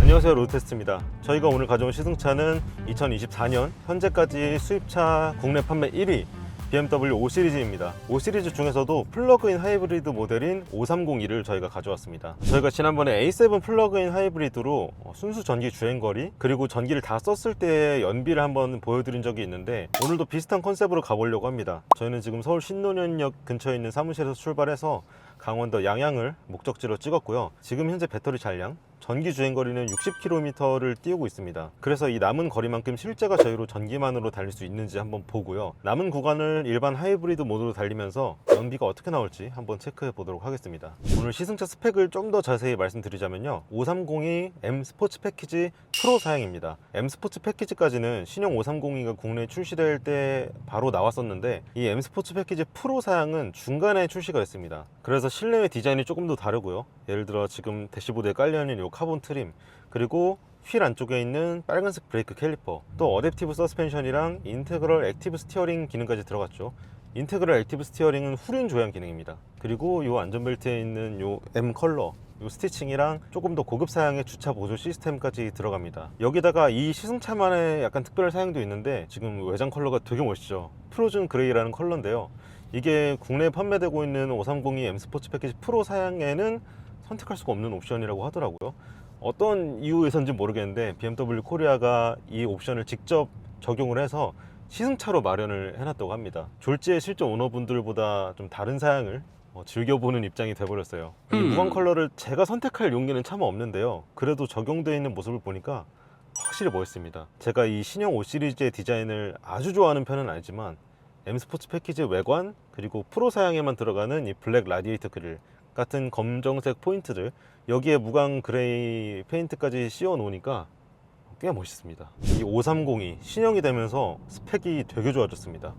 안녕하세요, 로드테스트입니다. 저희가 오늘 가져온 시승차는 2024년 현재까지 수입차 국내 판매 1위 BMW 5 시리즈입니다. 5 시리즈 중에서도 플러그인 하이브리드 모델인 530E를 저희가 가져왔습니다. 저희가 지난번에 A7 플러그인 하이브리드로 순수 전기 주행거리 그리고 전기를 다 썼을 때의 연비를 한번 보여드린 적이 있는데, 오늘도 비슷한 컨셉으로 가보려고 합니다. 저희는 지금 서울 신논현역 근처에 있는 사무실에서 출발해서 강원도 양양을 목적지로 찍었고요. 지금 현재 배터리 잔량 전기 주행거리는 60km를 띄우고 있습니다. 그래서 이 남은 거리만큼 실제가 저희로 전기만으로 달릴 수 있는지 한번 보고요. 남은 구간을 일반 하이브리드 모드로 달리면서 연비가 어떻게 나올지 한번 체크해 보도록 하겠습니다. 오늘 시승차 스펙을 좀 더 자세히 말씀드리자면요, 530이 M 스포츠 패키지 프로 사양입니다. M 스포츠 패키지까지는 신형 530이가 국내에 출시될 때 바로 나왔었는데, 이 M 스포츠 패키지 프로 사양은 중간에 출시가 됐습니다. 그래서 실내의 디자인이 조금 더 다르고요. 예를 들어 지금 대시보드에 깔려있는 이 카본 트림, 그리고 휠 안쪽에 있는 빨간색 브레이크 캘리퍼, 또 어댑티브 서스펜션이랑 인테그럴 액티브 스티어링 기능까지 들어갔죠. 인테그럴 액티브 스티어링은 후륜 조향 기능입니다. 그리고 이 안전벨트에 있는 이 M 컬러, 이 스티칭이랑 조금 더 고급 사양의 주차 보조 시스템까지 들어갑니다. 여기다가 이 시승차만의 약간 특별한 사양도 있는데, 지금 외장 컬러가 되게 멋있죠. 프로즌 그레이라는 컬러인데요, 이게 국내에 판매되고 있는 530이 M 스포츠 패키지 프로 사양에는 선택할 수가 없는 옵션이라고 하더라고요. 어떤 이유에서인지 모르겠는데 BMW 코리아가 이 옵션을 직접 적용을 해서 시승차로 마련을 해놨다고 합니다. 졸지에 실제 오너분들보다 좀 다른 사양을 즐겨보는 입장이 돼버렸어요. 이 무광 컬러를 제가 선택할 용기는 차마 없는데요, 그래도 적용되어 있는 모습을 보니까 확실히 멋있습니다. 제가 이 신형 5 시리즈의 디자인을 아주 좋아하는 편은 아니지만 M 스포츠 패키지 외관 그리고 프로 사양에만 들어가는 이 블랙 라디에이터 그릴 같은 검정색 포인트들, 여기에 무광 그레이 페인트까지 씌워 놓으니까 꽤 멋있습니다. 이 530이 신형이 되면서 스펙이 되게 좋아졌습니다.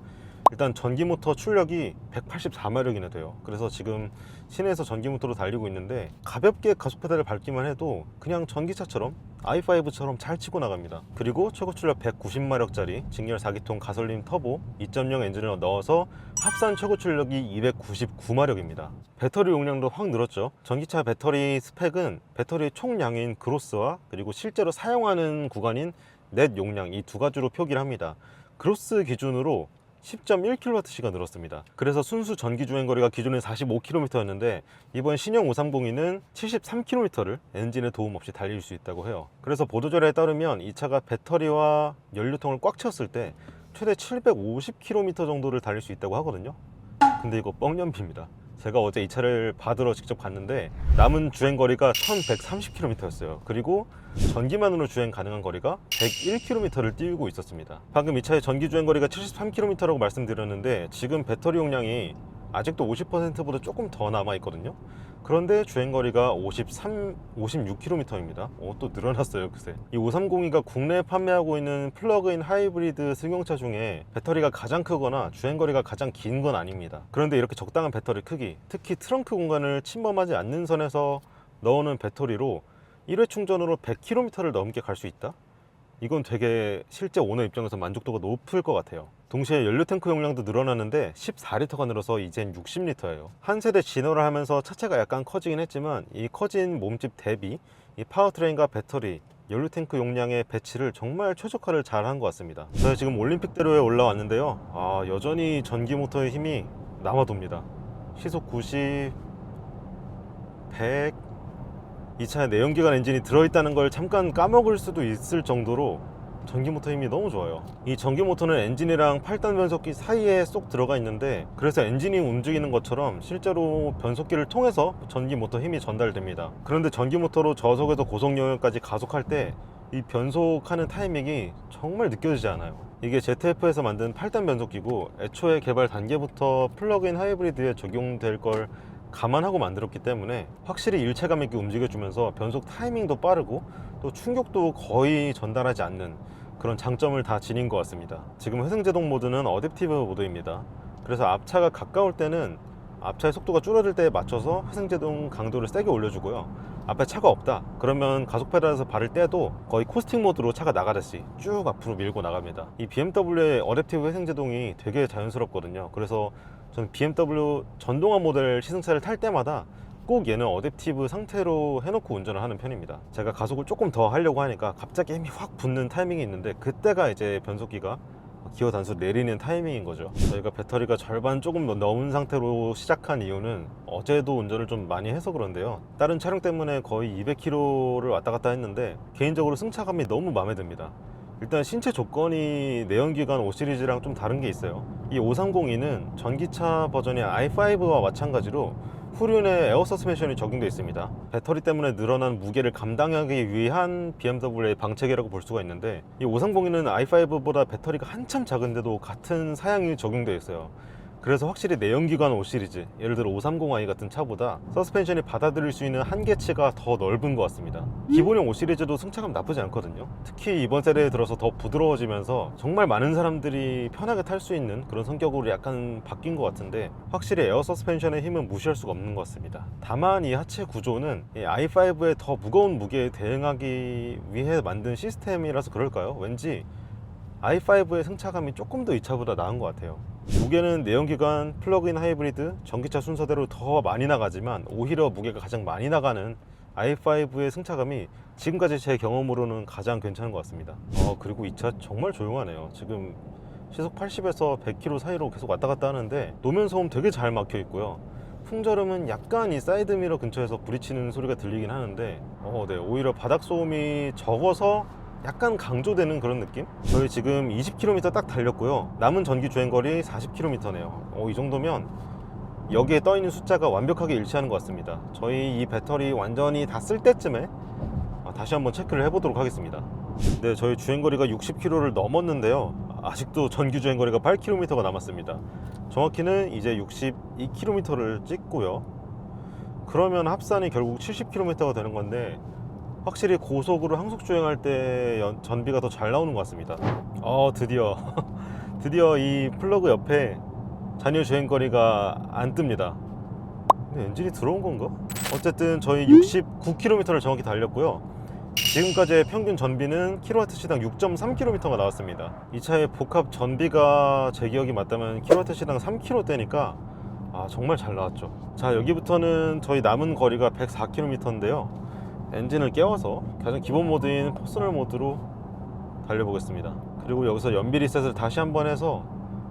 일단 전기 모터 출력이 184마력이나 돼요. 그래서 지금 시내에서 전기 모터로 달리고 있는데, 가볍게 가속 페달을 밟기만 해도 그냥 전기차처럼 i5처럼 잘 치고 나갑니다. 그리고 최고 출력 190마력짜리 직렬 4기통 가솔린 터보 2.0 엔진을 넣어서 합산 최고 출력이 299마력입니다. 배터리 용량도 확 늘었죠. 전기차 배터리 스펙은 배터리의 총량인 그로스와 그리고 실제로 사용하는 구간인 넷 용량, 이 두 가지로 표기를 합니다. 그로스 기준으로 10.1kWh가 늘었습니다. 그래서 순수 전기 주행거리가 기존에 45km였는데 이번 신형 530이는 73km를 엔진의 도움 없이 달릴 수 있다고 해요. 그래서 보도자료에 따르면 이 차가 배터리와 연료통을 꽉 채웠을 때 최대 750km 정도를 달릴 수 있다고 하거든요. 근데 이거 뻥연비입니다. 제가 어제 이 차를 받으러 직접 갔는데 남은 주행거리가 1130km였어요. 그리고 전기만으로 주행 가능한 거리가 101km를 띄우고 있었습니다. 방금 이 차의 전기 주행거리가 73km라고 말씀드렸는데, 지금 배터리 용량이 아직도 50%보다 조금 더 남아있거든요. 그런데 주행거리가 56km입니다. 또 늘어났어요, 그새. 이 530이가 국내에 판매하고 있는 플러그인 하이브리드 승용차 중에 배터리가 가장 크거나 주행거리가 가장 긴 건 아닙니다. 그런데 이렇게 적당한 배터리 크기, 특히 트렁크 공간을 침범하지 않는 선에서 넣어놓은 배터리로 1회 충전으로 100km를 넘게 갈 수 있다? 이건 되게 실제 오너 입장에서 만족도가 높을 것 같아요. 동시에 연료 탱크 용량도 늘어났는데 14L가 늘어서 이젠 60L예요. 한 세대 진화를 하면서 차체가 약간 커지긴 했지만 이 커진 몸집 대비 이 파워트레인과 배터리, 연료 탱크 용량의 배치를 정말 최적화를 잘 한 것 같습니다. 저희 지금 올림픽대로에 올라왔는데요, 여전히 전기 모터의 힘이 남아돕니다. 시속 90, 100, 이 차에 내연기관 엔진이 들어있다는 걸 잠깐 까먹을 수도 있을 정도로 전기 모터 힘이 너무 좋아요. 이 전기 모터는 엔진이랑 8단 변속기 사이에 쏙 들어가 있는데, 그래서 엔진이 움직이는 것처럼 실제로 변속기를 통해서 전기 모터 힘이 전달됩니다. 그런데 전기 모터로 저속에서 고속 영역까지 가속할 때 이 변속하는 타이밍이 정말 느껴지지 않아요. 이게 ZF에서 만든 8단 변속기고 애초에 개발 단계부터 플러그인 하이브리드에 적용될 걸 감안하고 만들었기 때문에 확실히 일체감 있게 움직여주면서 변속 타이밍도 빠르고 또 충격도 거의 전달하지 않는 그런 장점을 다 지닌 것 같습니다. 지금 회생제동 모드는 어댑티브 모드입니다. 그래서 앞차가 가까울 때는 앞차의 속도가 줄어들 때에 맞춰서 회생제동 강도를 세게 올려주고요, 앞에 차가 없다 그러면 가속 페달에서 발을 떼도 거의 코스팅 모드로 차가 나가듯이 쭉 앞으로 밀고 나갑니다. 이 BMW의 어댑티브 회생제동이 되게 자연스럽거든요. 그래서 저는 BMW 전동화 모델 시승차를 탈 때마다 꼭 얘는 어댑티브 상태로 해놓고 운전을 하는 편입니다. 제가 가속을 조금 더 하려고 하니까 갑자기 힘이 확 붙는 타이밍이 있는데 그때가 이제 변속기가 기어 단수 내리는 타이밍인 거죠. 저희가 배터리가 절반 조금 넘은 상태로 시작한 이유는 어제도 운전을 좀 많이 해서 그런데요. 다른 촬영 때문에 거의 200km를 왔다 갔다 했는데 개인적으로 승차감이 너무 마음에 듭니다. 일단 신체 조건이 내연기관 5시리즈랑 좀 다른 게 있어요. 이 530e는 전기차 버전의 i5와 마찬가지로 후륜에 에어 서스펜션이 적용되어 있습니다. 배터리 때문에 늘어난 무게를 감당하기 위한 BMW의 방책이라고 볼 수가 있는데, 이 530e는 i5보다 배터리가 한참 작은데도 같은 사양이 적용되어 있어요. 그래서 확실히 내연기관 5시리즈, 예를 들어 530i 같은 차보다 서스펜션이 받아들일 수 있는 한계치가 더 넓은 것 같습니다. 기본형 5시리즈도 승차감 나쁘지 않거든요. 특히 이번 세대에 들어서 더 부드러워지면서 정말 많은 사람들이 편하게 탈 수 있는 그런 성격으로 약간 바뀐 것 같은데, 확실히 에어 서스펜션의 힘은 무시할 수가 없는 것 같습니다. 다만 이 하체 구조는 이 i5의 더 무거운 무게에 대응하기 위해 만든 시스템이라서 그럴까요? 왠지 i5의 승차감이 조금 더 이 차보다 나은 것 같아요. 무게는 내연기관 플러그인 하이브리드 전기차 순서대로 더 많이 나가지만 오히려 무게가 가장 많이 나가는 i5의 승차감이 지금까지 제 경험으로는 가장 괜찮은 것 같습니다. 그리고 이 차 정말 조용하네요. 지금 시속 80에서 100km 사이로 계속 왔다 갔다 하는데 노면 소음 되게 잘 막혀 있고요. 풍절음은 약간 이 사이드미러 근처에서 부딪히는 소리가 들리긴 하는데 네, 오히려 바닥 소음이 적어서 약간 강조되는 그런 느낌? 저희 지금 20km 딱 달렸고요. 남은 전기 주행거리 40km네요. 이 정도면 여기에 떠있는 숫자가 완벽하게 일치하는 것 같습니다. 저희 이 배터리 완전히 다 쓸 때쯤에 다시 한번 체크를 해보도록 하겠습니다. 네, 저희 주행거리가 60km를 넘었는데요. 아직도 전기 주행거리가 8km가 남았습니다. 정확히는 이제 62km를 찍고요. 그러면 합산이 결국 70km가 되는 건데, 확실히 고속으로 항속 주행할 때 전비가 더 잘 나오는 것 같습니다. 드디어 이 플러그 옆에 잔여 주행거리가 안 뜹니다. 근데 엔진이 들어온 건가? 어쨌든 저희 69km를 정확히 달렸고요. 지금까지의 평균 전비는 kWh당 6.3km가 나왔습니다. 이 차의 복합 전비가 제 기억이 맞다면 kWh당 3km대니까 정말 잘 나왔죠. 자, 여기부터는 저희 남은 거리가 104km인데요. 엔진을 깨워서 가장 기본 모드인 퍼스널 모드로 달려보겠습니다. 그리고 여기서 연비 리셋을 다시 한번 해서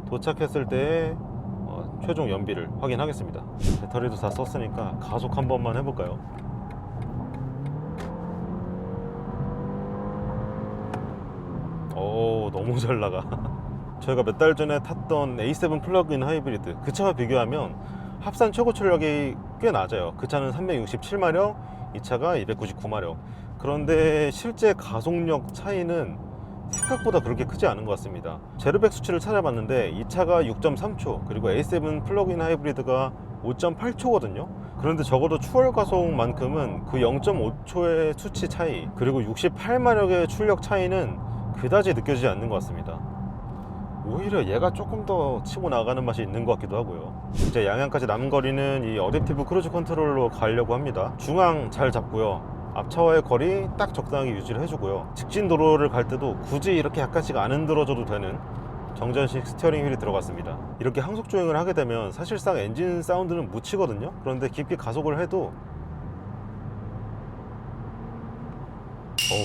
도착했을 때의 최종 연비를 확인하겠습니다. 배터리도 다 썼으니까 가속 한 번만 해볼까요? 너무 잘 나가. 저희가 몇 달 전에 탔던 A7 플러그인 하이브리드, 그 차와 비교하면 합산 최고 출력이 꽤 낮아요. 그 차는 367마력, 이 차가 299마력. 그런데 실제 가속력 차이는 생각보다 그렇게 크지 않은 것 같습니다. 제로백 수치를 찾아봤는데 이 차가 6.3초, 그리고 A7 플러그인 하이브리드가 5.8초거든요. 그런데 적어도 추월 가속만큼은 그 0.5초의 수치 차이, 그리고 68마력의 출력 차이는 그다지 느껴지지 않는 것 같습니다. 오히려 얘가 조금 더 치고 나가는 맛이 있는 것 같기도 하고요. 이제 양양까지 남은 거리는 이 어댑티브 크루즈 컨트롤로 가려고 합니다. 중앙 잘 잡고요. 앞차와의 거리 딱 적당하게 유지를 해주고요. 직진 도로를 갈 때도 굳이 이렇게 약간씩 안 흔들어줘도 되는 정전식 스티어링 휠이 들어갔습니다. 이렇게 항속 주행을 하게 되면 사실상 엔진 사운드는 묻히거든요. 그런데 깊게 가속을 해도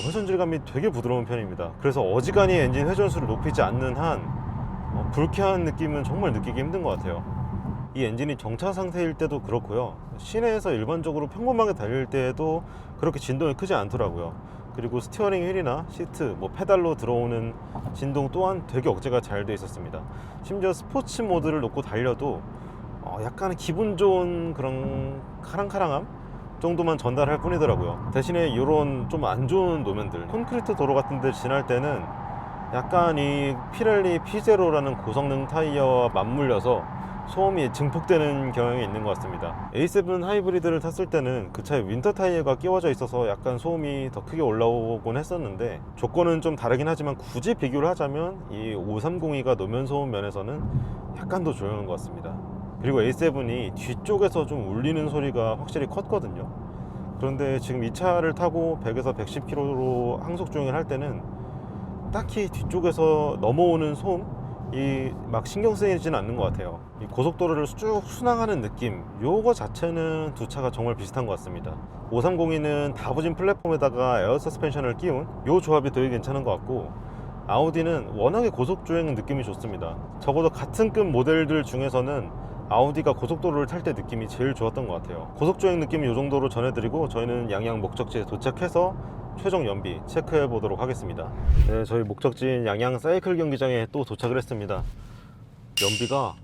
회전 질감이 되게 부드러운 편입니다. 그래서 어지간히 엔진 회전수를 높이지 않는 한 불쾌한 느낌은 정말 느끼기 힘든 것 같아요. 이 엔진이 정차 상태일 때도 그렇고요. 시내에서 일반적으로 평범하게 달릴 때에도 그렇게 진동이 크지 않더라고요. 그리고 스티어링 휠이나 시트, 페달로 들어오는 진동 또한 되게 억제가 잘 돼 있었습니다. 심지어 스포츠 모드를 놓고 달려도 약간 기분 좋은 그런 카랑카랑함 정도만 전달할 뿐이더라고요. 대신에 이런 좀 안 좋은 노면들, 콘크리트 도로 같은 데 지날 때는 약간 이 피렐리 P0라는 고성능 타이어와 맞물려서 소음이 증폭되는 경향이 있는 것 같습니다. A7 하이브리드를 탔을 때는 그 차에 윈터 타이어가 끼워져 있어서 약간 소음이 더 크게 올라오곤 했었는데, 조건은 좀 다르긴 하지만 굳이 비교를 하자면 이 530e가 노면 소음 면에서는 약간 더 조용한 것 같습니다. 그리고 A7이 뒤쪽에서 좀 울리는 소리가 확실히 컸거든요. 그런데 지금 이 차를 타고 100에서 110km로 항속 주행을 할 때는 딱히 뒤쪽에서 넘어오는 소음이 막 신경 쓰이지는 않는 것 같아요. 이 고속도로를 쭉 순항하는 느낌, 요거 자체는 두 차가 정말 비슷한 것 같습니다. 530은 다부진 플랫폼에다가 에어 서스펜션을 끼운 요 조합이 되게 괜찮은 것 같고, 아우디는 워낙에 고속주행 느낌이 좋습니다. 적어도 같은 급 모델들 중에서는 아우디가 고속도로를 탈 때 느낌이 제일 좋았던 것 같아요. 고속주행 느낌이 이 정도로 전해드리고, 저희는 양양 목적지에 도착해서 최종 연비 체크해 보도록 하겠습니다. 네, 저희 목적지인 양양 사이클 경기장에 또 도착을 했습니다. 연비가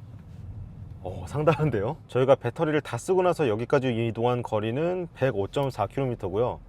상당한데요. 저희가 배터리를 다 쓰고 나서 여기까지 이동한 거리는 105.4km고요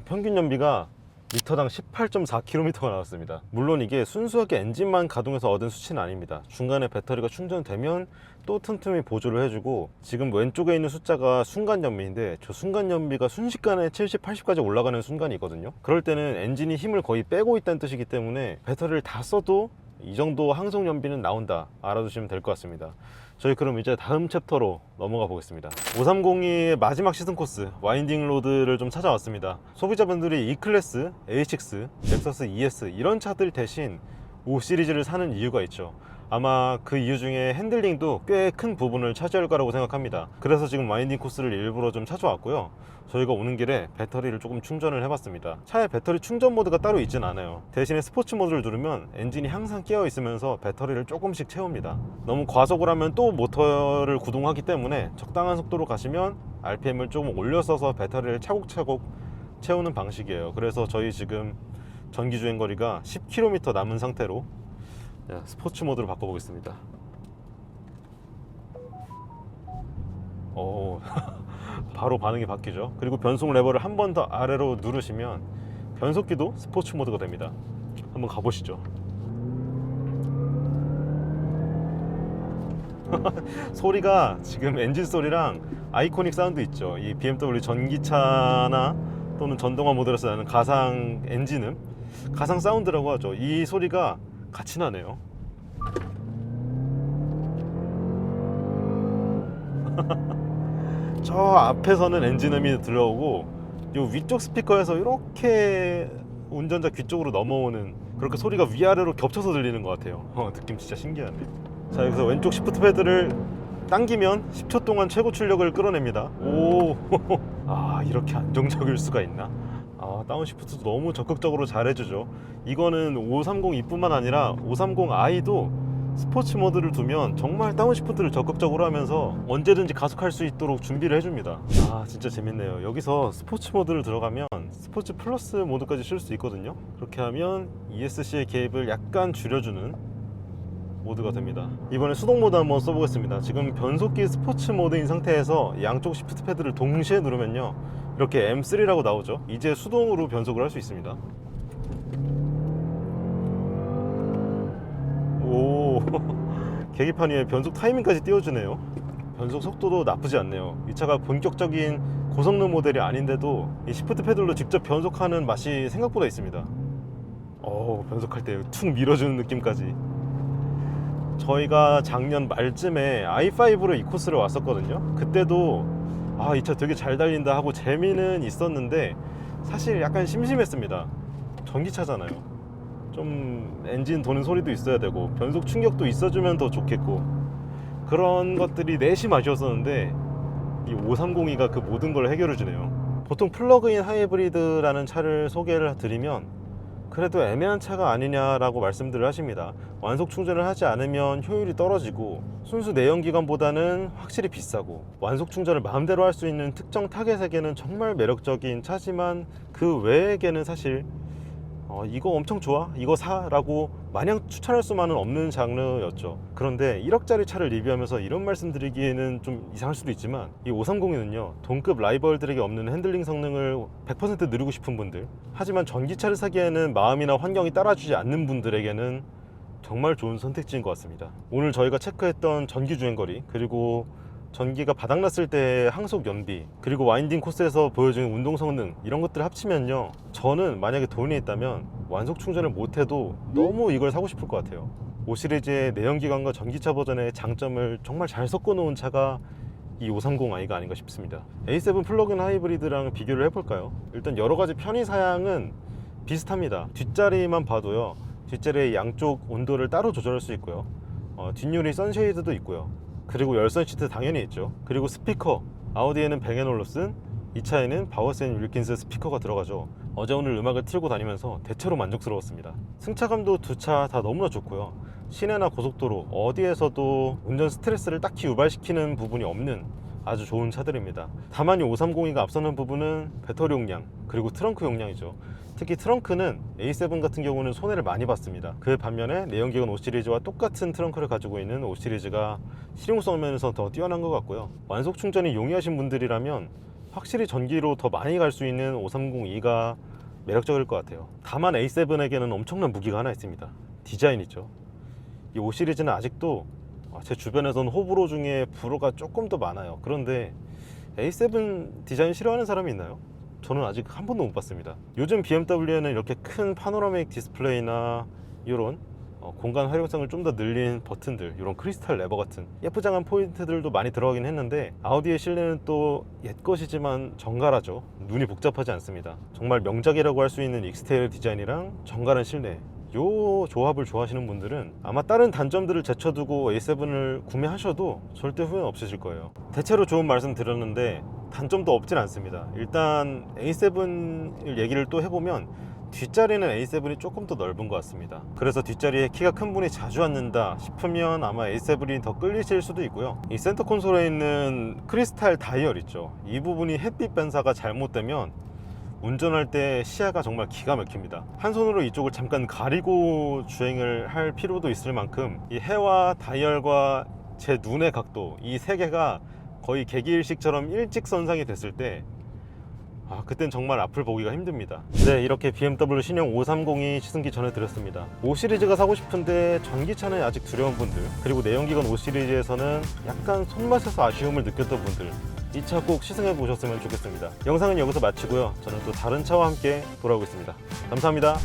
평균 연비가 리터당 18.4km가 나왔습니다. 물론 이게 순수하게 엔진만 가동해서 얻은 수치는 아닙니다. 중간에 배터리가 충전되면 또 틈틈이 보조를 해주고, 지금 왼쪽에 있는 숫자가 순간 연비인데, 저 순간 연비가 순식간에 70, 80까지 올라가는 순간이 있거든요. 그럴 때는 엔진이 힘을 거의 빼고 있다는 뜻이기 때문에 배터리를 다 써도 이 정도 항속 연비는 나온다, 알아두시면 될 것 같습니다. 저희 그럼 이제 다음 챕터로 넘어가 보겠습니다. 530의 마지막 시즌 코스 와인딩 로드를 좀 찾아왔습니다. 소비자분들이 E클래스, A6, 렉서스 ES 이런 차들 대신 5 시리즈를 사는 이유가 있죠. 아마 그 이유 중에 핸들링도 꽤 큰 부분을 차지할 거라고 생각합니다. 그래서 지금 와인딩 코스를 일부러 좀 찾아왔고요. 저희가 오는 길에 배터리를 조금 충전을 해봤습니다. 차에 배터리 충전 모드가 따로 있진 않아요. 대신에 스포츠 모드를 누르면 엔진이 항상 깨어 있으면서 배터리를 조금씩 채웁니다. 너무 과속을 하면 또 모터를 구동하기 때문에 적당한 속도로 가시면 RPM을 조금 올려서서 배터리를 차곡차곡 채우는 방식이에요. 그래서 저희 지금 전기 주행 거리가 10km 남은 상태로 스포츠 모드로 바꿔보겠습니다. 바로 반응이 바뀌죠. 그리고 변속 레버를 한 번 더 아래로 누르시면 변속기도 스포츠 모드가 됩니다. 한번 가보시죠. 소리가 지금 엔진 소리랑 아이코닉 사운드 있죠. 이 BMW 전기차나 또는 전동화 모델에서 나는 가상 엔진음, 가상 사운드라고 하죠. 이 소리가 같이 나네요. 저 앞에서는 엔진음이 들려오고, 이 위쪽 스피커에서 이렇게 운전자 귀 쪽으로 넘어오는, 그렇게 소리가 위아래로 겹쳐서 들리는 것 같아요. 느낌 진짜 신기하네. 자, 여기서 왼쪽 시프트 패드를 당기면 10초 동안 최고 출력을 끌어냅니다. 이렇게 안정적일 수가 있나? 다운시프트도 너무 적극적으로 잘해주죠. 이거는 530E뿐만 아니라 530i도 스포츠 모드를 두면 정말 다운시프트를 적극적으로 하면서 언제든지 가속할 수 있도록 준비를 해줍니다. 진짜 재밌네요. 여기서 스포츠 모드를 들어가면 스포츠 플러스 모드까지 쓸 수 있거든요. 그렇게 하면 ESC의 개입을 약간 줄여주는 모드가 됩니다. 이번에 수동 모드 한번 써보겠습니다. 지금 변속기 스포츠 모드인 상태에서 양쪽 시프트 패드를 동시에 누르면요, 이렇게 M3라고 나오죠. 이제 수동으로 변속을 할 수 있습니다. 계기판 위에 변속 타이밍까지 띄워주네요. 변속 속도도 나쁘지 않네요. 이 차가 본격적인 고성능 모델이 아닌데도 이 시프트 패들로 직접 변속하는 맛이 생각보다 있습니다. 변속할 때 툭 밀어주는 느낌까지. 저희가 작년 말쯤에 i5로 이 코스를 왔었거든요. 그때도 이 차 되게 잘 달린다 하고 재미는 있었는데 사실 약간 심심했습니다. 전기차잖아요. 좀 엔진 도는 소리도 있어야 되고 변속 충격도 있어주면 더 좋겠고, 그런 것들이 내심 아쉬웠었는데 이 530이가 그 모든 걸 해결해 주네요. 보통 플러그인 하이브리드라는 차를 소개를 드리면 그래도 애매한 차가 아니냐라고 말씀들을 하십니다. 완속 충전을 하지 않으면 효율이 떨어지고, 순수 내연기관보다는 확실히 비싸고, 완속 충전을 마음대로 할 수 있는 특정 타겟에게는 정말 매력적인 차지만 그 외에게는 사실 이거 엄청 좋아? 이거 사? 라고 마냥 추천할 수만은 없는 장르였죠. 그런데 1억짜리 차를 리뷰하면서 이런 말씀 드리기에는 좀 이상할 수도 있지만, 이 530에는요 동급 라이벌들에게 없는 핸들링 성능을 100% 누리고 싶은 분들, 하지만 전기차를 사기에는 마음이나 환경이 따라주지 않는 분들에게는 정말 좋은 선택지인 것 같습니다. 오늘 저희가 체크했던 전기 주행거리, 그리고 전기가 바닥났을 때의 항속 연비, 그리고 와인딩 코스에서 보여주는 운동 성능, 이런 것들을 합치면요, 저는 만약에 돈이 있다면 완속 충전을 못해도 너무 이걸 사고 싶을 것 같아요. 5 시리즈의 내연기관과 전기차 버전의 장점을 정말 잘 섞어 놓은 차가 이 530i가 아닌가 싶습니다. A7 플러그인 하이브리드랑 비교를 해볼까요? 일단 여러가지 편의 사양은 비슷합니다. 뒷자리만 봐도요, 뒷자리의 양쪽 온도를 따로 조절할 수 있고요, 뒷유리 선쉐이드도 있고요, 그리고 열선 시트 당연히 있죠. 그리고 스피커, 아우디에는 뱅앤올uf슨, 이 차에는 바워센 윌킨스 스피커가 들어가죠. 어제 오늘 음악을 틀고 다니면서 대체로 만족스러웠습니다. 승차감도 두 차 다 너무나 좋고요, 시내나 고속도로 어디에서도 운전 스트레스를 딱히 유발시키는 부분이 없는 아주 좋은 차들입니다. 다만 이 530이가 앞서는 부분은 배터리 용량, 그리고 트렁크 용량이죠. 특히 트렁크는 A7 같은 경우는 손해를 많이 봤습니다. 그 반면에 내연기관 5 시리즈와 똑같은 트렁크를 가지고 있는 5 시리즈가 실용성 면에서 더 뛰어난 것 같고요, 완속 충전이 용이하신 분들이라면 확실히 전기로 더 많이 갈 수 있는 530e가 매력적일 것 같아요. 다만 A7에게는 엄청난 무기가 하나 있습니다. 디자인이죠. 이 5 시리즈는 아직도 제 주변에서는 호불호 중에 불호가 조금 더 많아요. 그런데 A7 디자인 싫어하는 사람이 있나요? 저는 아직 한 번도 못 봤습니다. 요즘 BMW에는 이렇게 큰 파노라믹 디스플레이나 이런 공간 활용성을 좀 더 늘린 버튼들, 이런 크리스탈 레버 같은 예쁘장한 포인트들도 많이 들어가긴 했는데, 아우디의 실내는 또 옛것이지만 정갈하죠. 눈이 복잡하지 않습니다. 정말 명작이라고 할 수 있는 익스테리어 디자인이랑 정갈한 실내, 요 조합을 좋아하시는 분들은 아마 다른 단점들을 제쳐두고 A7을 구매하셔도 절대 후회는 없으실 거예요. 대체로 좋은 말씀 드렸는데 단점도 없진 않습니다. 일단 A7 얘기를 또 해보면 뒷자리는 A7이 조금 더 넓은 것 같습니다. 그래서 뒷자리에 키가 큰 분이 자주 앉는다 싶으면 아마 A7이 더 끌리실 수도 있고요, 이 센터 콘솔에 있는 크리스탈 다이얼 있죠, 이 부분이 햇빛 반사가 잘못되면 운전할 때 시야가 정말 기가 막힙니다. 한 손으로 이쪽을 잠깐 가리고 주행을 할 필요도 있을 만큼 이 해와 다이얼과 제 눈의 각도, 이 세 개가 거의 개기일식처럼 일직선상이 됐을 때 그땐 정말 앞을 보기가 힘듭니다. 네, 이렇게 BMW 신형 530이 시승기 전해드렸습니다. 5 시리즈가 사고 싶은데 전기차는 아직 두려운 분들, 그리고 내연기관 5 시리즈에서는 약간 손맛에서 아쉬움을 느꼈던 분들, 이 차 꼭 시승해 보셨으면 좋겠습니다. 영상은 여기서 마치고요, 저는 또 다른 차와 함께 돌아오겠습니다. 감사합니다.